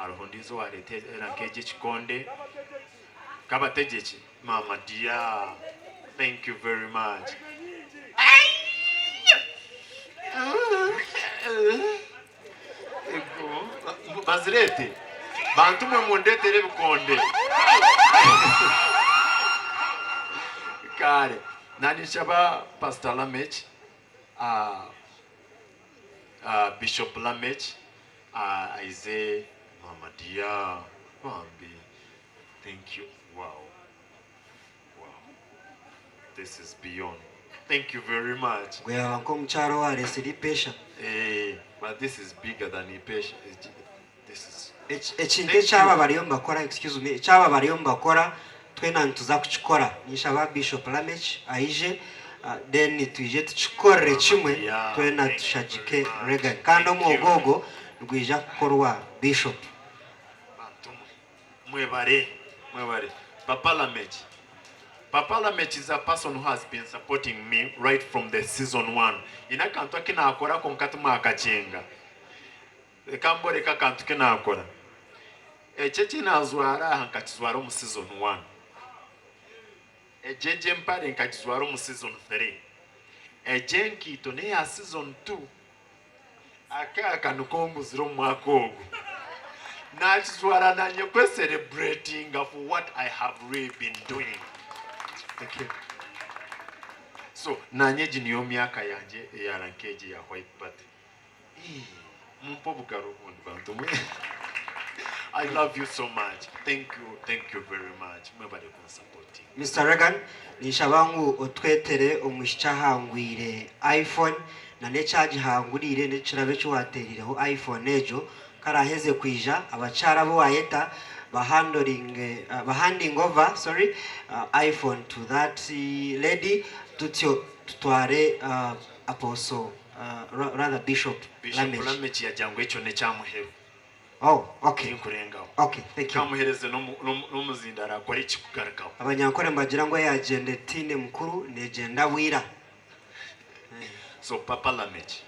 Harhondizo walete na keje chikonde. Kabatejechi. Mama dear. Thank you very much. Bazirete. Bantu mwe mondete rebukonde. Kare. Nani shaba Pastor Lamech. Bishop Lamech. Isaiah. Mama dear. Bambi. Thank you. Wow. This is beyond. Thank you very much. We are come charo are city patient. But this is bigger than a patient. This is. Echinte chaba bariomba kora, excuse me. Chaba bariomba kora. Twena ntuza kuchikora. Nishaba Bishop Lamech aije. Then tuje tuchikore chimwe. Twena tushajike rega. Kando muogogo ngwija kukorwa Bishop. Mwebare. Papa Lamech. Papa Lamech is a person who has been supporting me right from the season 1. Ina kantu akina akora konkatuma akachenga. Ekambore ka kantu kina akora. Echechi nazwara hankachizwara mu season 1. Ejeje mpare nkachizwara mu season 3. Ejenki tone ya season 2. Aka kanukombu ziro mwakogo. Nachizwara nanye kwe celebrating of what I have really been doing. Thank you. So, nanye jiniyo miaka yanje yarankeje ya white party. Mpobukaru bantu mwe. I love you so much. Thank you very much. Mwebale ku supporting. Mr. Regan, nishabangu otwetere omushya hangwire iPhone na ne charge hangurire ne kirabe cyo waterireho iPhone ejo karaheze kwija abachara bo wayeta handing over iPhone to that lady tutware apostle rather Bishop Lamech ya jangwe cyo ne cyamuhero. Oh, okay. Okay, thank you. Kamuhereze no muzindara akora ikikugaragaho. Abanyankore mbagira ngo yagende tine mukuru negenda wira. So Papa Lamech,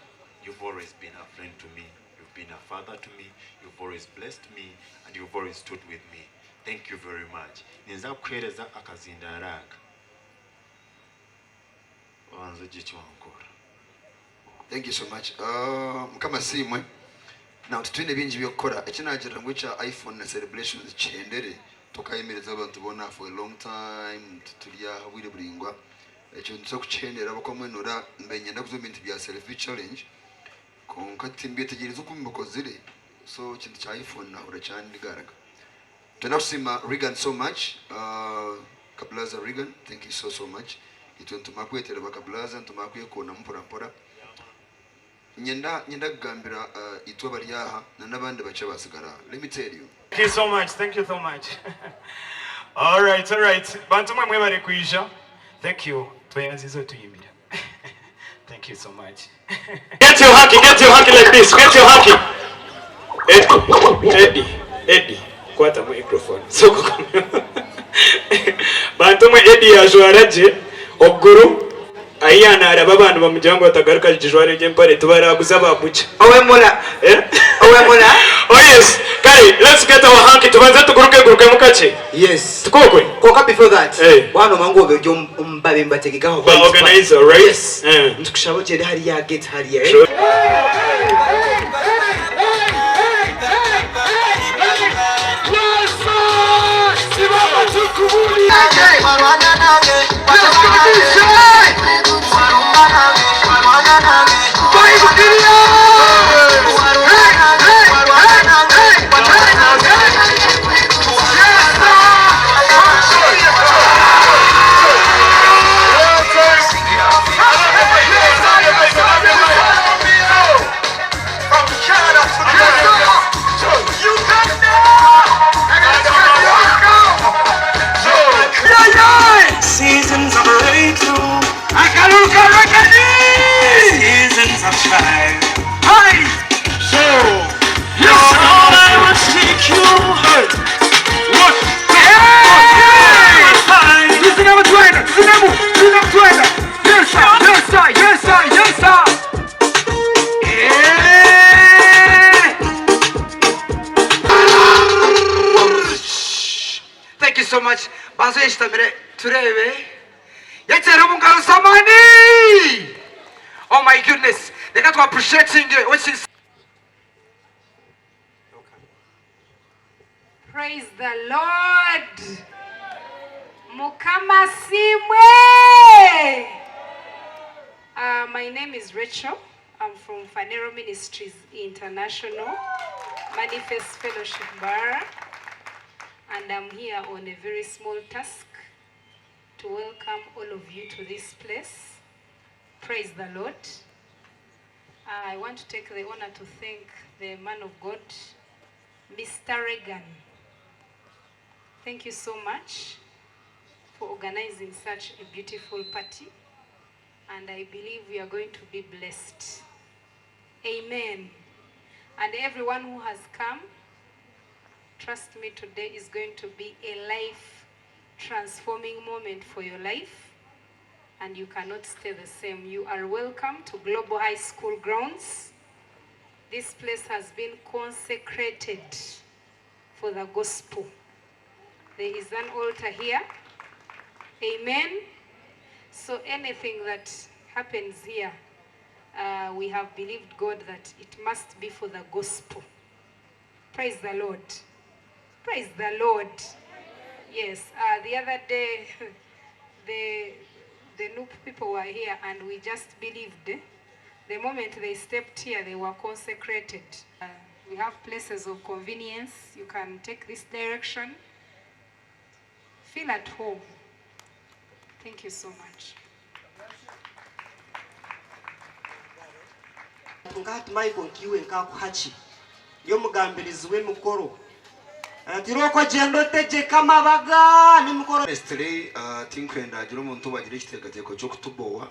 you've always been a friend to me. You've been a father to me. You've always blessed me and you've always stood with me. Thank you very much. Niza kuhereza akazindara aka. Wanzo jicho Ankole. Thank you so much. Mukama simwe. Now tutwine bingi byokora ekinagira ngwicha iPhone na celebrations chendere tokayemereza abantu bona for a long time tutulya wire buringwa ekyo ntso kuchendera bakomwenora mbenyenda kuzobintu bya selfie challenge konkati mbetegereza kumbokozire so kintu cha iPhone na urachandi garaga tunakusima Regan so much Kablaza Regan, thank you so much itu ntumakwetera bakablaza ntumakwekona mpora Nyenda gambira itwa bariyaha na nabandi bacha basigara. Let me tell you. Thank you so much. All right. Bantu mwe bari kuisha. Thank you. Twayanzizo tuyimira. Thank you so much. Get your hockey like this. Get your hockey. Eddie. Kwata microphone. So Bantu mwe Eddie ajwaraje oguru Ayana araba abantu bamujyango batagaruka jijware jempare tubaraguza babuca. Owemola. Oh yes. Kari, let's get our hanky tubanze tuguruke mukache. Yes. Tukokwe. Koka before that. Bano mango be jom mbabe mbategegaho. Ba organizer, right? Yes. Ntukushabo je hari ya get hari ya. Seasons of breakthrough. so much. Bazo yeshtamire turebe. Yetera mungalo samani. Oh my goodness. They got to appreciating what's in. Praise the Lord. Mukama simwe. My name is Rachel. I'm from Fanero Ministries International, Manifest Fellowship Mbarara, and I'm here on a very small task to welcome all of you to this place. Praise the Lord. I want to take the honor to thank the man of God, Mr. Reagan. Thank you so much for organizing such a beautiful party, and I believe we are going to be blessed. Amen. And everyone who has come, trust me, today is going to be a life transforming moment for your life, and you cannot stay the same. You are welcome to Global High School grounds. This place has been consecrated for the gospel. There is an altar here. Amen. So anything that happens here, we have believed God that it must be for the gospel. Praise the Lord. Praise the Lord. Yes, the other day, the Noop people were here and we just believed. The moment they stepped here, they were consecrated. We have places of convenience. You can take this direction. Feel at home. Thank you so much. Ngati Michael kiwe nkakuhachi yomugambirizi w'emukoro atiroko jendo teje kama baga ni mukoro Yesterday tinkwenda agira umuntu bagira ikitegateko cyo kutubowa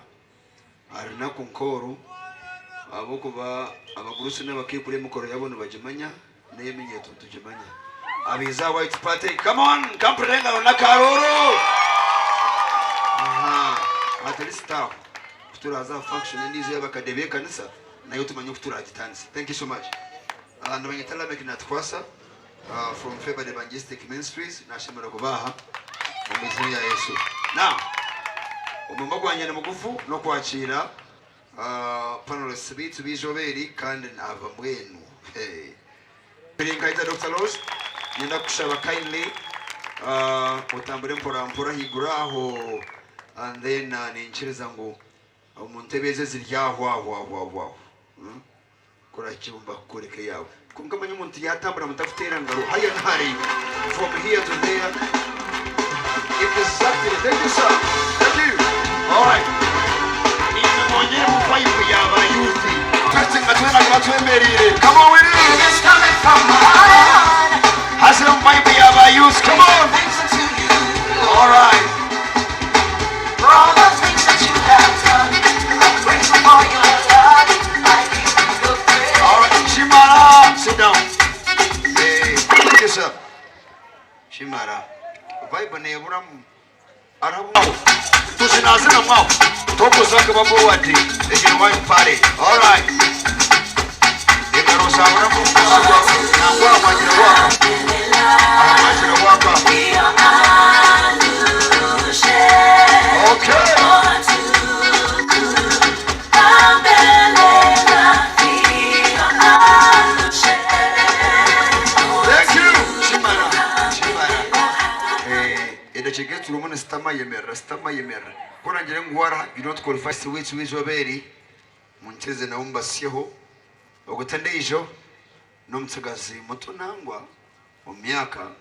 ari na kunkoro abo kuba abagurusi n'abakikure mukoro yabone bajimanya n'eminyeto tujimanya abiza white party. Come on, kampurenga na karoro. At least staff kuturaza function ndize bakadebe kanisa nayo tumanye kuturagitanisa. Thank you so much. Ndabanyitala mekinat kwasa from Favored Evangelistic Ministries nashimira kubaha mu izina ya Yesu. Now umumba gwanye na mugufu no kwakira panelists bitu bijoberi kandi nava mwenu. Hey. Birinkaita Dr. Rose nenda kushaba kindly utambure mpora higuraho and then ninchiriza ngo umuntebeze ziryaho kora cyumba kureke yawe kumkamanya umuntu yatambura mutafutera ngaro haya ntari from here to there. Exactly. Thank you, sir. Thank you. All right. Inamonyere mufayibu yaba yuthi testing atwena kwatwemerire. Come on with it. It's coming from my heart. Hasem mufayibu yaba youth. Come on. All right. For all the things that you have done, I'm grateful for your love. I give you the praise. All right, Shimara, sit down. Hey, thank you, sir. Shimara, vibe neburam. Arabu. Tusinazina mau. Toko zake babu wadi. Ejini wine party. All right. Ekarosa arabu. Nangwa majina waka. Majina waka. Okay. Thank you, Shimara. Eddition tulumuna stama yemera. Kona njere ngwara you don't qualify which oberi. Muncheze na umba sieho. Ogutende ijo nomtsagazi mutonangwa omyaka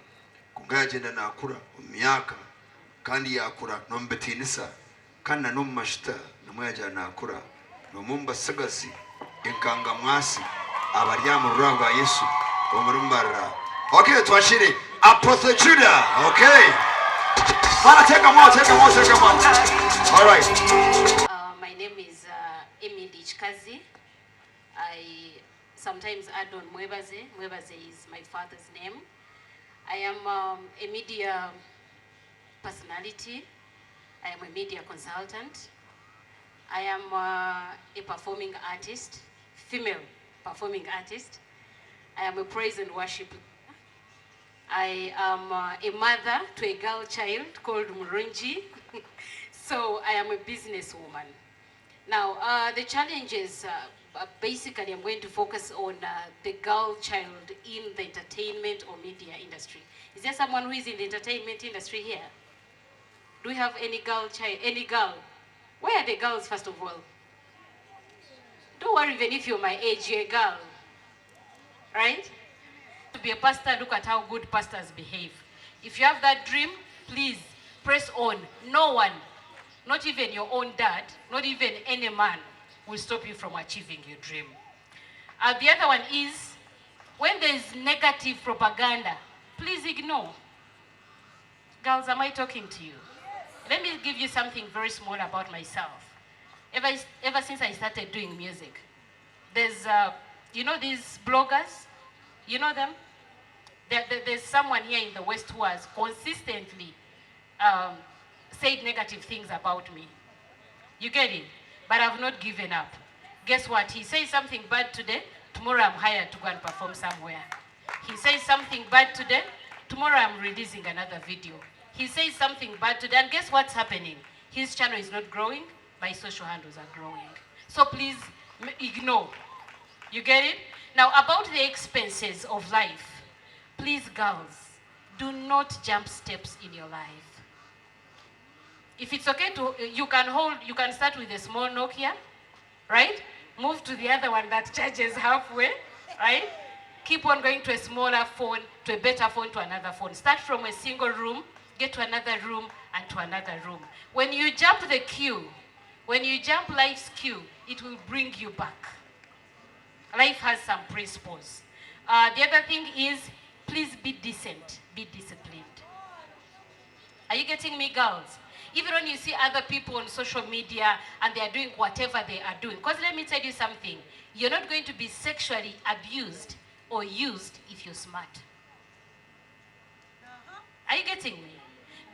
kugagenda nakura omyaka kandi yakura nombetinisa kana nomashita namwaja nakura nomumba sagazi enkanga mwasi abaryamu rwanga Yesu omurumbarara. Okay, twashire Apostle Judah. Okay, Father, take a more. All right. My name is Eddition. I sometimes add on Mwebaze. Mwebaze is my father's name. I am a media personality. I am a media consultant. I am a performing artist, female performing artist. I am a praise and worship. I am a mother to a girl child called Murunji. So I am a businesswoman. Now, the challenges, basically I'm going to focus on the girl child in the entertainment or media industry. Is there someone who is in the entertainment industry here? Do we have any girl child, any girl? Where are the girls, first of all? Don't worry, even if you're my age, you're a girl. Right? To be a pastor, look at how good pastors behave. If you have that dream, please press on. No one, not even your own dad, not even any man, will stop you from achieving your dream. The other one is, when there's negative propaganda, please ignore. Girls, am I talking to you? Let me give you something very small about myself. Ever since I started doing music, there's, you know these bloggers? You know them? There's someone here in the West who has consistently said negative things about me. You get it? But I've not given up. Guess what? He says something bad today, tomorrow I'm hired to go and perform somewhere. He says something bad today, tomorrow I'm releasing another video. He says something bad today, and guess what's happening? His channel is not growing, my social handles are growing. So please ignore. You get it? Now, about the expenses of life, please, girls, do not jump steps in your life. If it's okay to, you can start with a small Nokia, right? Move to the other one that charges halfway, right? Keep on going to a smaller phone, to a better phone, to another phone. Start from a single room, get to another room, and to another room. When you jump the queue, when you jump life's queue, it will bring you back. Life has some principles. The other thing is, please be decent, be disciplined. Are you getting me, girls? Even when you see other people on social media and they are doing whatever they are doing, because let me tell you something, you're not going to be sexually abused or used if you're smart. Are you getting me?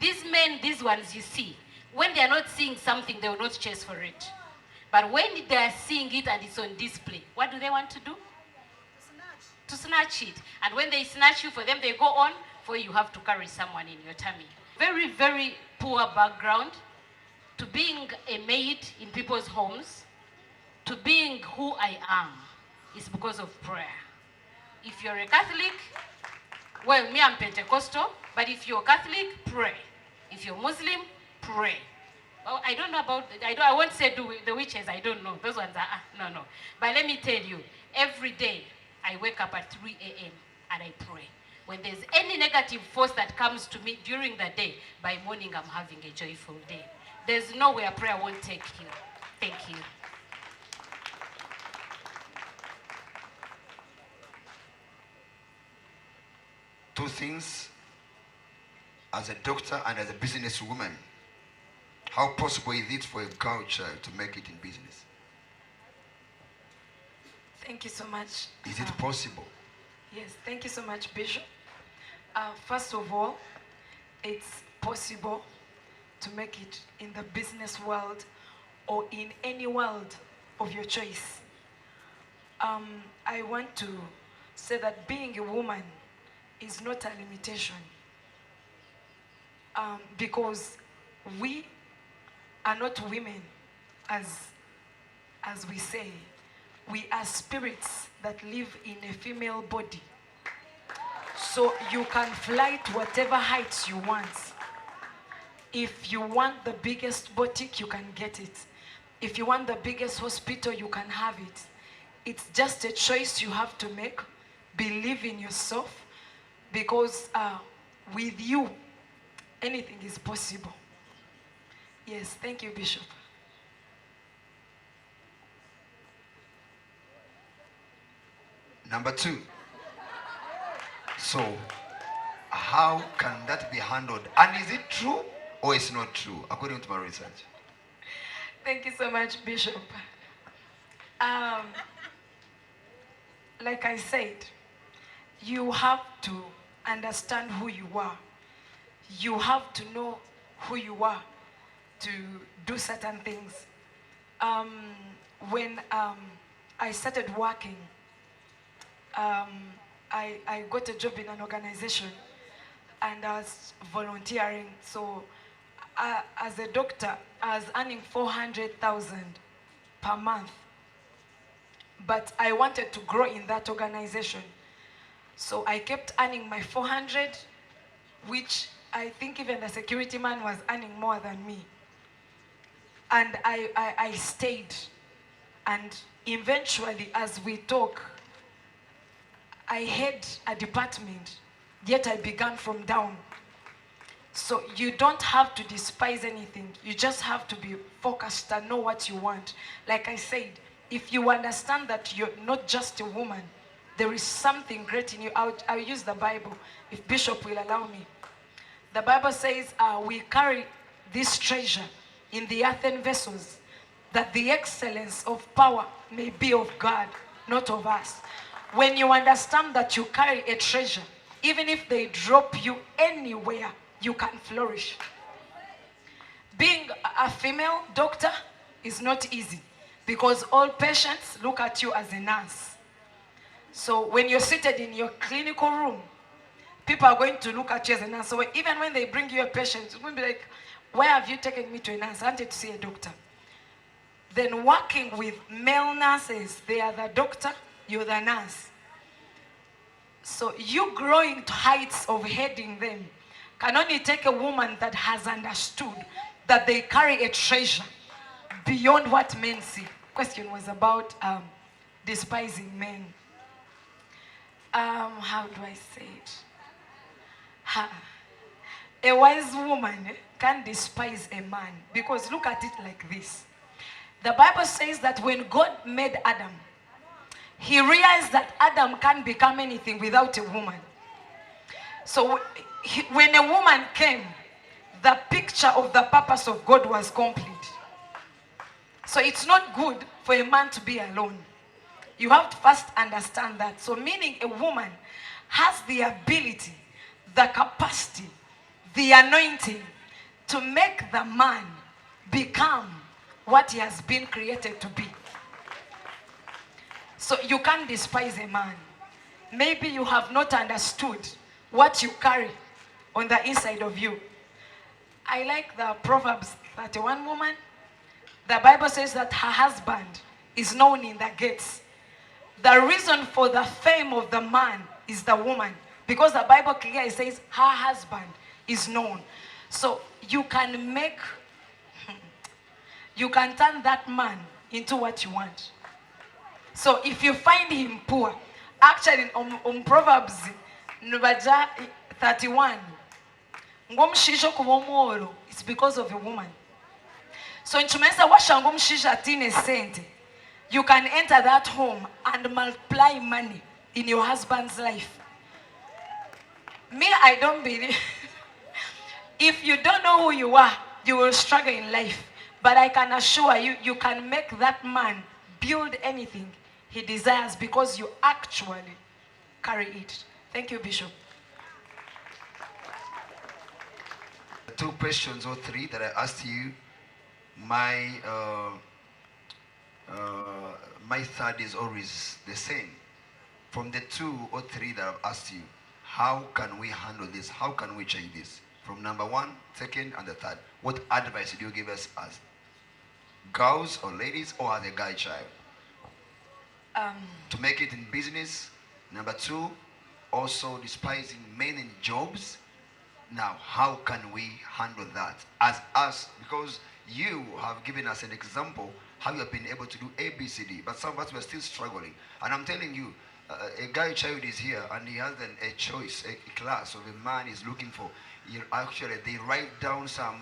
These men, these ones you see, when they are not seeing something, they will not chase for it. But when they are seeing it and it's on display, what do they want to do? To snatch it. And when they snatch you, for them, they go on, for you have to carry someone in your tummy. Very, very poor background to being a maid in people's homes, to being who I am, is because of prayer. If you're a Catholic, well, me, I'm Pentecostal, but if you're Catholic, pray. If you're Muslim, pray. Oh, I don't know about, I won't say the witches, I don't know. Those ones are, no. But let me tell you, every day I wake up at 3 a.m. and I pray. When there's any negative force that comes to me during the day, by morning I'm having a joyful day. There's nowhere prayer won't take you. Thank you. Two things, as a doctor and as a businesswoman, how possible is it for a girl child to make it in business? Thank you so much. Is it possible? Yes, thank you so much, Bishop. First of all, it's possible to make it in the business world or in any world of your choice. I want to say that being a woman is not a limitation, because we are not women as we say. We are spirits that live in a female body. So you can fly to whatever heights you want. If you want the biggest boutique, you can get it. If you want the biggest hospital, you can have it. It's just a choice you have to make. Believe in yourself, because with you, anything is possible. Yes, thank you, Bishop. Number two. So, how can that be handled? And is it true or is not true, according to my research? Thank you so much, Bishop. Like I said, you have to understand who you are. You have to know who you are to do certain things. When I started working, I got a job in an organization and I was volunteering. So as a doctor, I was earning 400,000 per month. But I wanted to grow in that organization. So I kept earning my 400, which I think even the security man was earning more than me. And I stayed. And eventually, as we talk, I had a department, yet I began from down. So you don't have to despise anything. You just have to be focused and know what you want. Like I said, if you understand that you're not just a woman, there is something great in you. I'll use the Bible, if Bishop will allow me. The Bible says we carry this treasure in the earthen vessels, that the excellence of power may be of God, not of us. When you understand that you carry a treasure, even if they drop you anywhere, you can flourish. Being a female doctor is not easy, because all patients look at you as a nurse. So when you're seated in your clinical room, people are going to look at you as a nurse. So even when they bring you a patient, it's going to be like, why have you taken me to a nurse? I wanted to see a doctor. Then working with male nurses, they are the doctor, you're the nurse. So you growing to heights of heading them can only take a woman that has understood that they carry a treasure beyond what men see. Question was about despising men. How do I say it? A wise woman can despise a man, because look at it like this. The Bible says that when God made Adam, he realized that Adam can't become anything without a woman. So when a woman came, the picture of the purpose of God was complete. So it's not good for a man to be alone. You have to first understand that. So meaning a woman has the ability, the capacity, the anointing to make the man become what he has been created to be. So you can't despise a man. Maybe you have not understood what you carry on the inside of you. I like the Proverbs 31 woman. The Bible says that her husband is known in the gates. The reason for the fame of the man is the woman, because the Bible clearly says her husband is known. So you can turn that man into what you want. So if you find him poor, actually on Proverbs 31, it's because of a woman. So you can enter that home and multiply money in your husband's life. Me, I don't believe. If you don't know who you are, you will struggle in life. But I can assure you, you can make that man build anything he desires, because you actually carry it. Thank you, Bishop. 2 questions or 3 that I asked you. My third is always the same. From the 2 or 3 that I've asked you, how can we handle this? How can we change this? From number 1, 2nd, and the 3rd. What advice do you give us as girls or ladies, or as a guy child? To make it in business. Number 2, also despising men in jobs. Now, how can we handle that as us? Because you have given us an example how you have been able to do ABCD, but some of us were still struggling. And I'm telling you, a guy child is here and he has a choice, a class of a man is looking for. Actually, they write down some,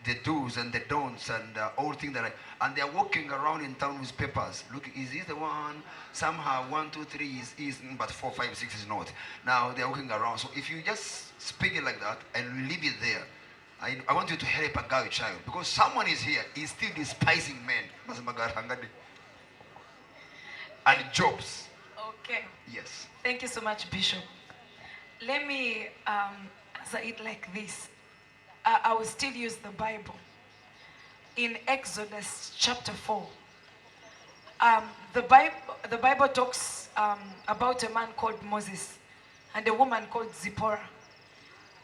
the do's and the don'ts and all things that and they're walking around in town with papers. Look, is this the one? Somehow 1, 2, 3 is, but 4, 5, 6 is not. Now they're walking around. So if you just speak it like that and leave it there, I want you to help a girl child, because someone is here, is still despising men. And jobs. Okay. Yes. Thank you so much, Bishop. Let me answer it like this. I will still use the Bible. In Exodus chapter 4, the Bible talks about a man called Moses. and a woman called Zipporah.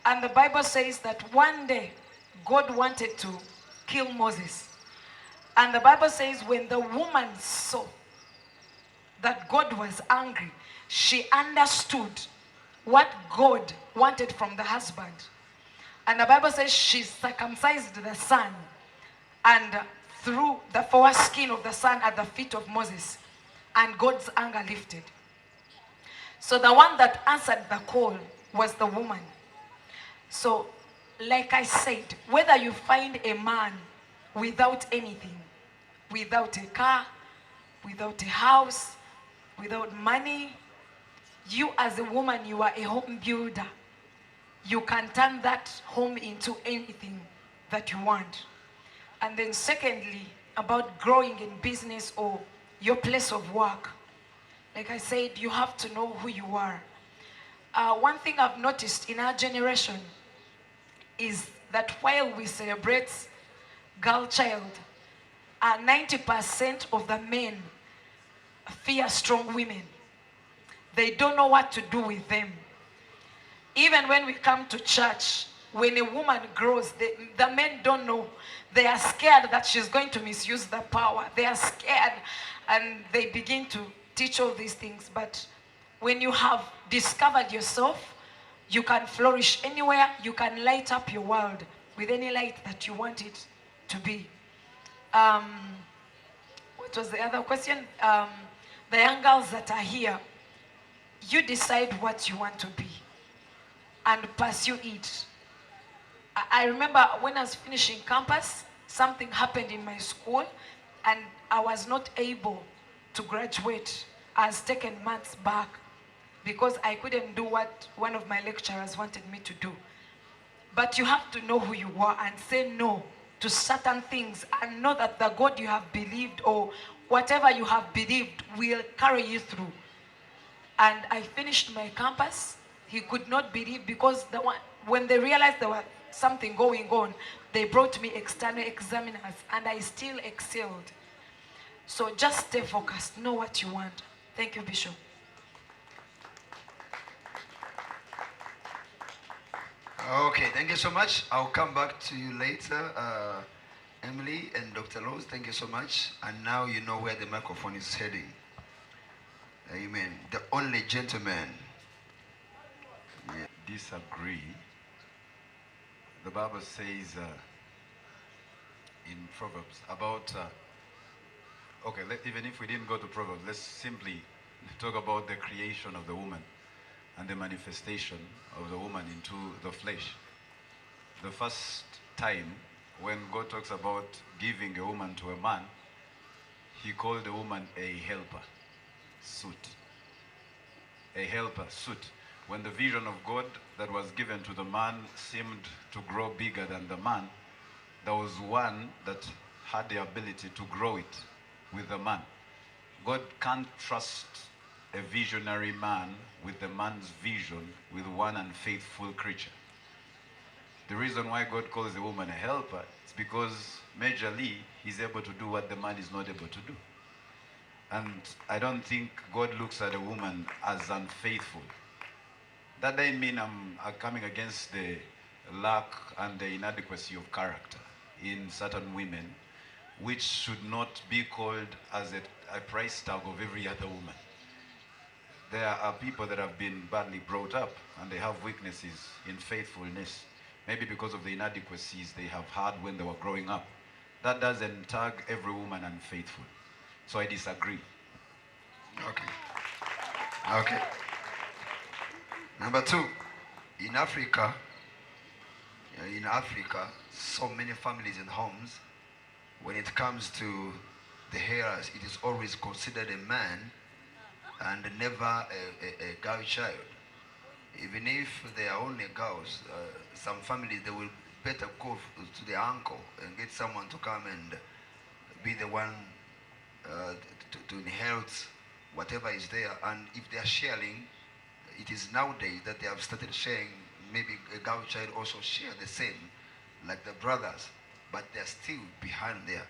And the Bible says that one day God wanted to kill Moses. And the Bible says when the woman saw that God was angry, she understood what God wanted from the husband. And the Bible says she circumcised the son and threw the foreskin of the son at the feet of Moses, and God's anger lifted. So the one that answered the call was the woman. So, like I said, whether you find a man without anything, without a car, without a house, without money, you as a woman, you are a home builder. You can turn that home into anything that you want. And then secondly, about growing in business or your place of work. Like I said, you have to know who you are. One thing I've noticed in our generation is that while we celebrate girl child, 90% of the men fear strong women. They don't know what to do with them. Even when we come to church, when a woman grows, the men don't know. They are scared that she's going to misuse the power. They are scared and they begin to teach all these things. But when you have discovered yourself, you can flourish anywhere. You can light up your world with any light that you want it to be. What was the other question? The young girls that are here, you decide what you want to be and pursue it. I remember when I was finishing campus, something happened in my school and I was not able to graduate. I was taken months back because I couldn't do what one of my lecturers wanted me to do. But you have to know who you are and say no to certain things and know that the God you have believed or whatever you have believed will carry you through. And I finished my campus. He could not believe because when they realized there was something going on, they brought me external examiners and I still excelled. So just stay focused, know what you want. Thank you, Bishop. Okay, thank you so much. I'll come back to you later, Emily and Dr. Rose. Thank you so much. And now you know where the microphone is heading. Amen. The only gentleman. Yeah. Disagree. The Bible says in Proverbs about, even if we didn't go to Proverbs, let's simply talk about the creation of the woman and the manifestation of the woman into the flesh. The first time when God talks about giving a woman to a man, he called the woman a helper suit. A helper suit. When the vision of God that was given to the man seemed to grow bigger than the man, there was one that had the ability to grow it with the man. God can't trust a visionary man with the man's vision with one unfaithful creature. The reason why God calls the woman a helper is because majorly he's able to do what the man is not able to do. And I don't think God looks at a woman as unfaithful. That doesn't mean I'm coming against the lack and the inadequacy of character in certain women, which should not be called as a price tag of every other woman. There are people that have been badly brought up and they have weaknesses in faithfulness, maybe because of the inadequacies they have had when they were growing up. That doesn't tag every woman unfaithful. So I disagree. Okay. Number two, in Africa, so many families and homes, when it comes to the heirs, it is always considered a man and never a girl child. Even if they are only girls, some families, they will better go to the uncle and get someone to come and be the one to inherit whatever is there. And if they are sharing, it is nowadays that they have started sharing, maybe a girl child also share the same, like the brothers, but they're still behind there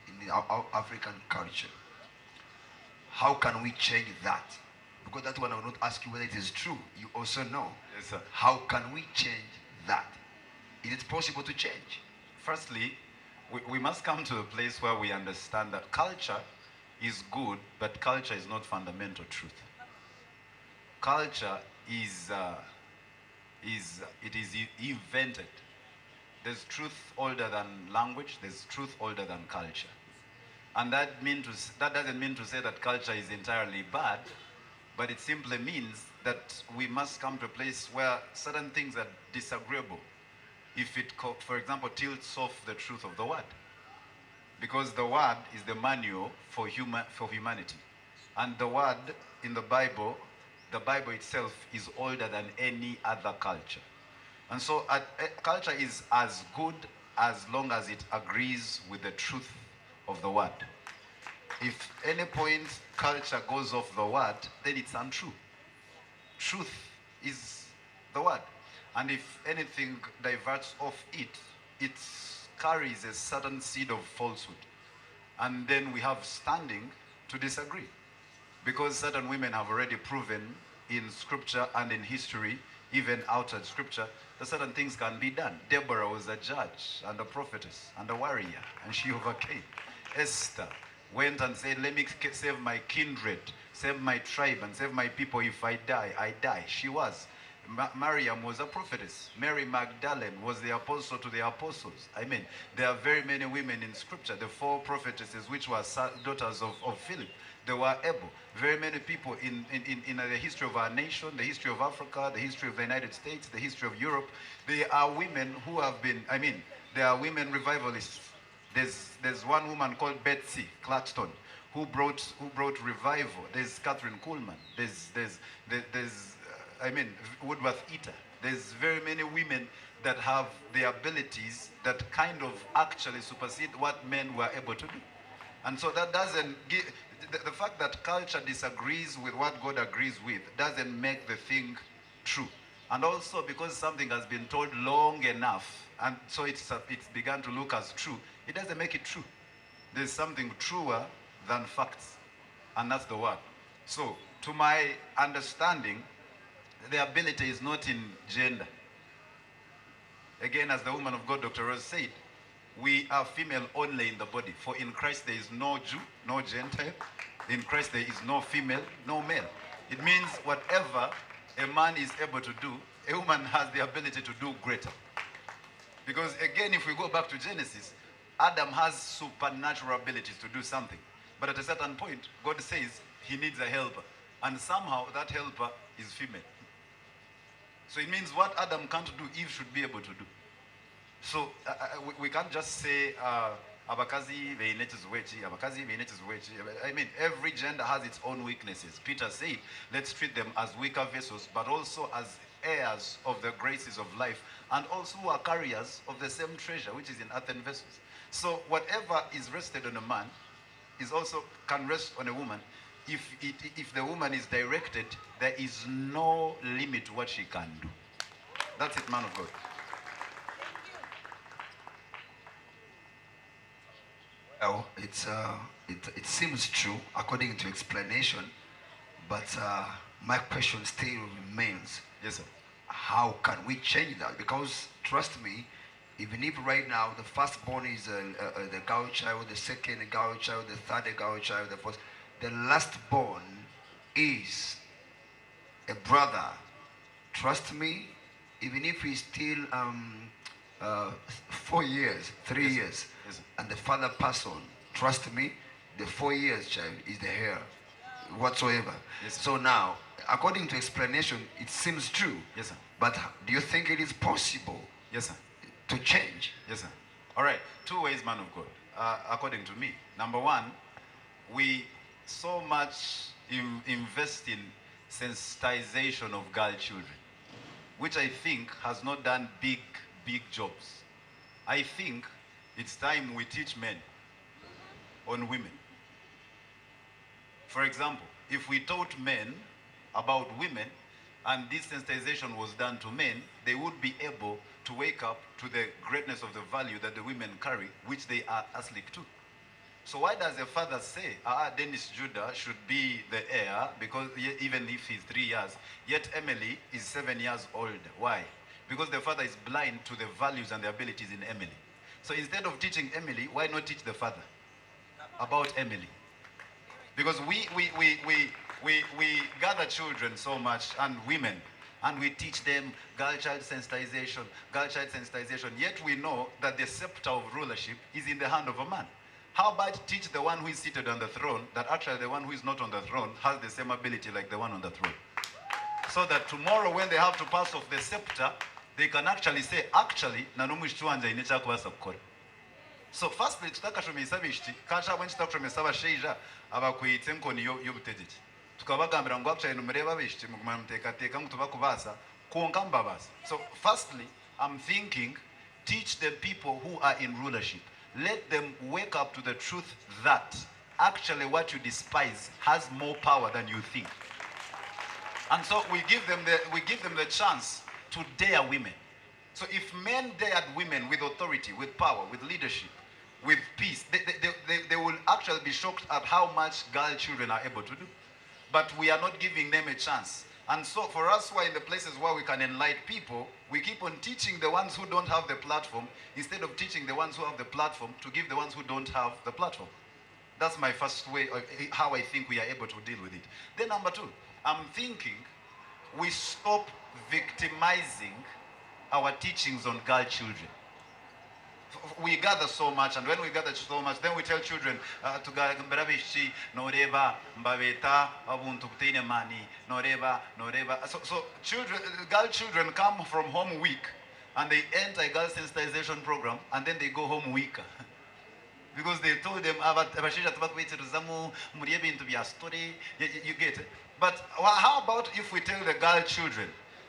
in our African culture. How can we change that? because that one I will not ask you whether it is true. You also know. Yes, sir. How can we change that? Is it possible to change? Firstly, we must come to a place where we understand that culture is good, but culture is not fundamental truth. Culture is invented. There's truth older than language. There's truth older than culture, and that doesn't mean to say that culture is entirely bad, but it simply means that we must come to a place where certain things are disagreeable. If it, for example, tilts off the truth of the word, because the word is the manual for humanity, and the word in the Bible itself is older than any other culture. And so culture is as good as long as it agrees with the truth of the word. If any point culture goes off the word, then it's untrue. Truth is the word. And if anything diverts off it, it carries a certain seed of falsehood. And then we have standing to disagree. Because certain women have already proven in scripture and in history, even outside scripture, that certain things can be done. Deborah was a judge and a prophetess and a warrior, and she overcame. Esther went and said, let me save my kindred, save my tribe, and save my people. If I die, I die. She was. Mariam was a prophetess. Mary Magdalene was the apostle to the apostles. I mean, there are very many women in scripture. The 4 prophetesses, which were daughters of Philip, they were able. Very many people in the history of our nation, the history of Africa, the history of the United States, the history of Europe, there are women who have been, there are women revivalists. There's one woman called Betsy Clarkston who brought revival. There's Catherine Kuhlman. There's Woodworth Eater. There's very many women that have the abilities that kind of actually supersede what men were able to do. And so that doesn't give, the fact that culture disagrees with what God agrees with doesn't make the thing true. And also because something has been told long enough, and so it's begun to look as true, it doesn't make it true. There's something truer than facts, and that's the word. So, to my understanding, the ability is not in gender. Again, as the woman of God, Dr. Rose, said, we are female only in the body. For in Christ there is no Jew, no Gentile. In Christ there is no female, no male. It means whatever a man is able to do, a woman has the ability to do greater. Because again, if we go back to Genesis, Adam has supernatural abilities to do something. But at a certain point, God says he needs a helper. And somehow that helper is female. So it means what Adam can't do, Eve should be able to do. So we can't just say, abakazi beinetizwechi, abakazi beinetizwechi. I mean, every gender has its own weaknesses. Peter said, let's treat them as weaker vessels, but also as heirs of the graces of life, and also who are carriers of the same treasure, which is in earthen vessels. So whatever is rested on a man is also can rest on a woman. If the woman is directed, there is no limit to what she can do. That's it, man of God. Well, it seems true according to explanation, but my question still remains. Yes, sir. How can we change that? Because trust me, even if right now the firstborn is the girl child, the second girl child, the third girl child, the fourth, the lastborn is a brother. Trust me, even if he's still 4 years, 3 years, yes, and the father passed on, trust me, the 4 years child is the heir whatsoever. Yes, so now, according to explanation, it seems true. Yes, sir. But do you think it is possible? Yes, sir. To change? Yes, sir. All right. 2 ways, man of God. According to me, number one, we so much invest in sensitization of girl children, which I think has not done big jobs. I think it's time we teach men on women. For example, if we taught men about women and this sensitization was done to men, they would be able to wake up to the greatness of the value that the women carry, which they are asleep to. So why does the father say, Dennis Judah should be the heir, because even if he's 3 years, yet Emily is 7 years old? Why? Because the father is blind to the values and the abilities in Emily. So instead of teaching Emily, why not teach the father about Emily? Because we gather children so much, and women, and we teach them girl-child sensitization, yet we know that the scepter of rulership is in the hand of a man. How about teach the one who is seated on the throne that actually the one who is not on the throne has the same ability like the one on the throne? So that tomorrow when they have to pass off the scepter, they can actually say, actually, so firstly, tutakashomesa bishti, kasha when tutakashomesa basheija abakwitse nkoni y'ubutegetsi. Tukabagambira ngo actually numureba bishti muguma mutekateka mutuba kubasa konka mbabaza. So firstly, I'm thinking, teach the people who are in rulership. Let them wake up to the truth that actually what you despise has more power than you think. And so we give them the chance to dare women. So if men dared women with authority, with power, with leadership, with peace, they will actually be shocked at how much girl children are able to do. But we are not giving them a chance. And so for us who are in the places where we can enlighten people, we keep on teaching the ones who don't have the platform instead of teaching the ones who have the platform to give the ones who don't have the platform. That's my first way of how I think we are able to deal with it. Then number two, I'm thinking we stop victimizing our teachings on girl children. We gather so much, and when we gather so much, then we tell children to mbarabishi noreba mbabeta abuntu kutine mani noreba. So children, girl children come from home weak, and they enter a girl sensitization program, and then they go home weaker. Because they told them you get it. But how about if we tell the girl children,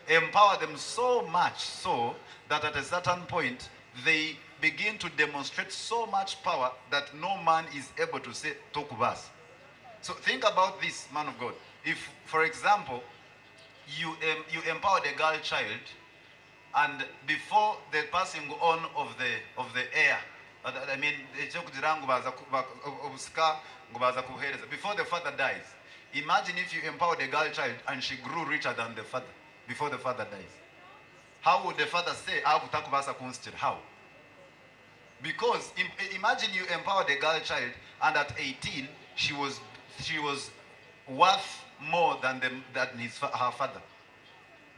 empower them so much so that at a certain point they begin to demonstrate so much power that no man is able to say tokubas. So think about this, man of God. If, for example, you empower the girl child, and before the passing on of the heir, I mean, before the father dies, imagine if you empower the girl child and she grew richer than the father before the father dies. How would the father say, how? Because imagine you empower the girl child, and at 18 she was worth more than her father.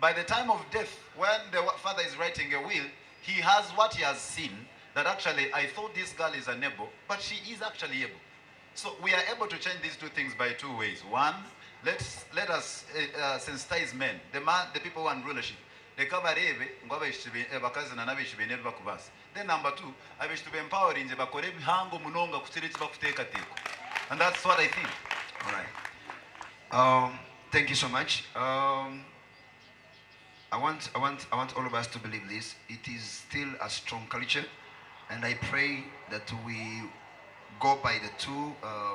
By the time of death, when the father is writing a will, he has what he has seen, that actually I thought this girl is unable, but she is actually able. So we are able to change these two things by two ways. One, let us sensitize men, the people who are in rulership. Then number two, I wish to be empowering, and that's what I think. All right. Thank you so much. I want all of us to believe this. It is still a strong culture, and I pray that we go by the two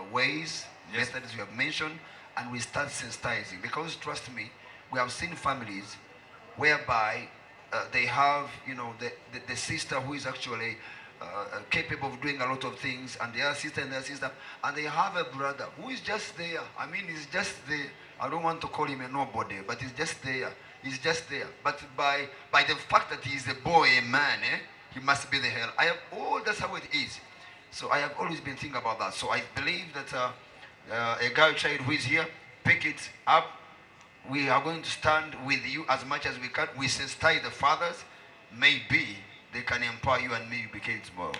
ways, methods we have mentioned, and we start sensitizing. Because trust me, we have seen families whereby they have, the sister who is actually capable of doing a lot of things, and their sister, and they have a brother who is just there. I mean, he's just there. I don't want to call him a nobody, but he's just there. He's just there. But by the fact that he's a boy, a man, he must be the hell. That's how it is. So I have always been thinking about that. So I believe that a girl child who is here, pick it up. We are going to stand with you as much as we can. We sensitize the fathers. Maybe they can empower you and me become tomorrow.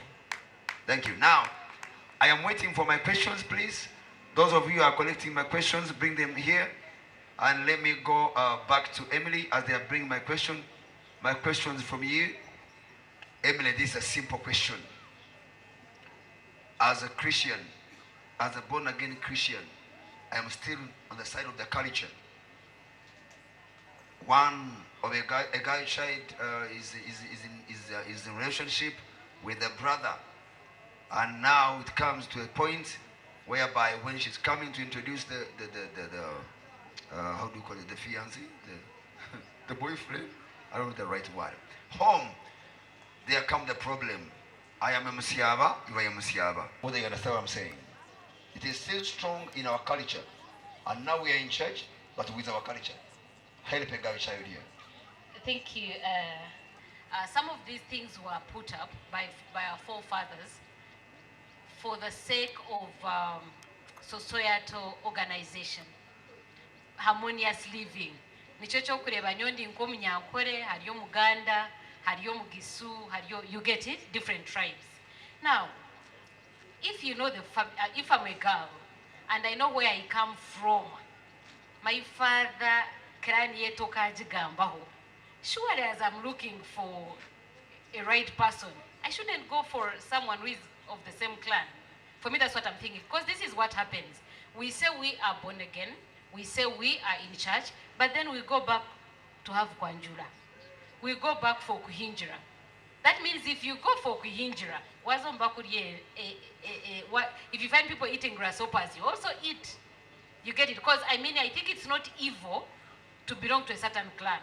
Thank you. Now, I am waiting for my questions, please. Those of you who are collecting my questions, bring them here. And let me go back to Emily as they are bringing my question. My question is from you. Emily, this is a simple question. As a Christian, as a born-again Christian, I am still on the side of the culture. One of a guy child is in a relationship with a brother, and now it comes to a point whereby when she's coming to introduce the how do you call it, the fiancé, the boyfriend, I don't know the right word, home, there come the problem. I am a Musiaba, you are a Musiaba. Whether you understand what I'm saying? It is still strong in our culture. And now we are in church, but with our culture. Help a guy child here. Thank you. Some of these things were put up by our forefathers for the sake of societal organization, harmonious living. Nicho kyokureba nyondi nkomu Ankole, hariyo Muganda, hariyo Mugisu, hariyo, you get it? Different tribes. Now, if you know if I'm a girl and I know where I come from, my father clan yetoka ajigambaho. Surely as I'm looking for a right person, I shouldn't go for someone who is of the same clan. For me, that's what I'm thinking. Because this is what happens. We say we are born again. We say we are in church. But then we go back to have Kwanjura. We go back for Kuhinjira. That means if you go for Kuhinjira, if you find people eating grasshoppers, you also eat. You get it? Because I think it's not evil to belong to a certain clan.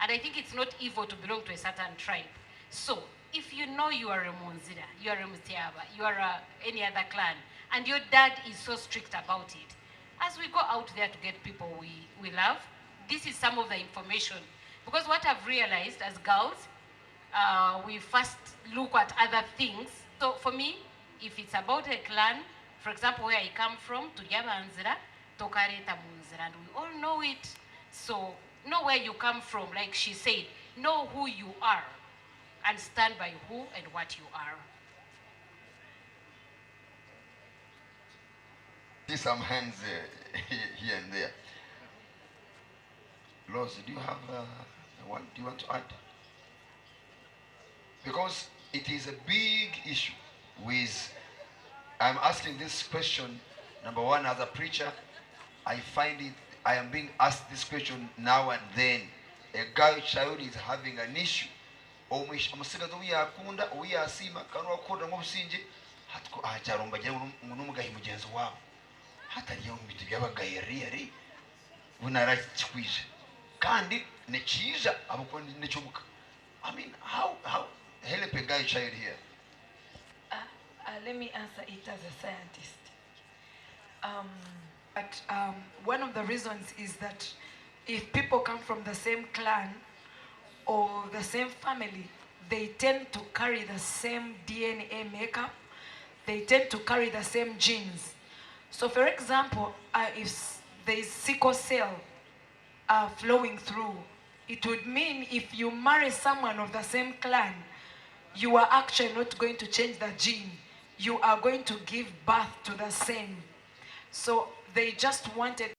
And I think it's not evil to belong to a certain tribe. So, if you know you are a Munzira, you are a Mutiaba, you are any other clan, and your dad is so strict about it, as we go out there to get people we love, this is some of the information. Because what I've realized as girls, we first look at other things. So for me, if it's about a clan, for example, where I come from, Tujabanzira, Tokareta Munzira, and we all know it. So know where you come from, like she said, know who you are, and stand by who and what you are. See some hands here and there. Rose, do you have one? Do you want to add? Because it is a big issue with, I'm asking this question, number one, as a preacher, I find it, I am being asked this question now and then. A girl child is having an issue. Omusigazi uyakunda uyasima kanwa koda ngobusinje hatko ajaromba je n'umugahi mugenzi wabo hatariyo mbitu byabagayeri bunara chikwije kandi nekiza abukondi nechomuka. I mean, how help a guy child here? Let me answer it as a scientist. One of the reasons is that if people come from the same clan or the same family, they tend to carry the same DNA makeup. They tend to carry the same genes. So for example, if there is sickle cell flowing through, it would mean if you marry someone of the same clan, you are actually not going to change the gene. You are going to give birth to the same. So they just wanted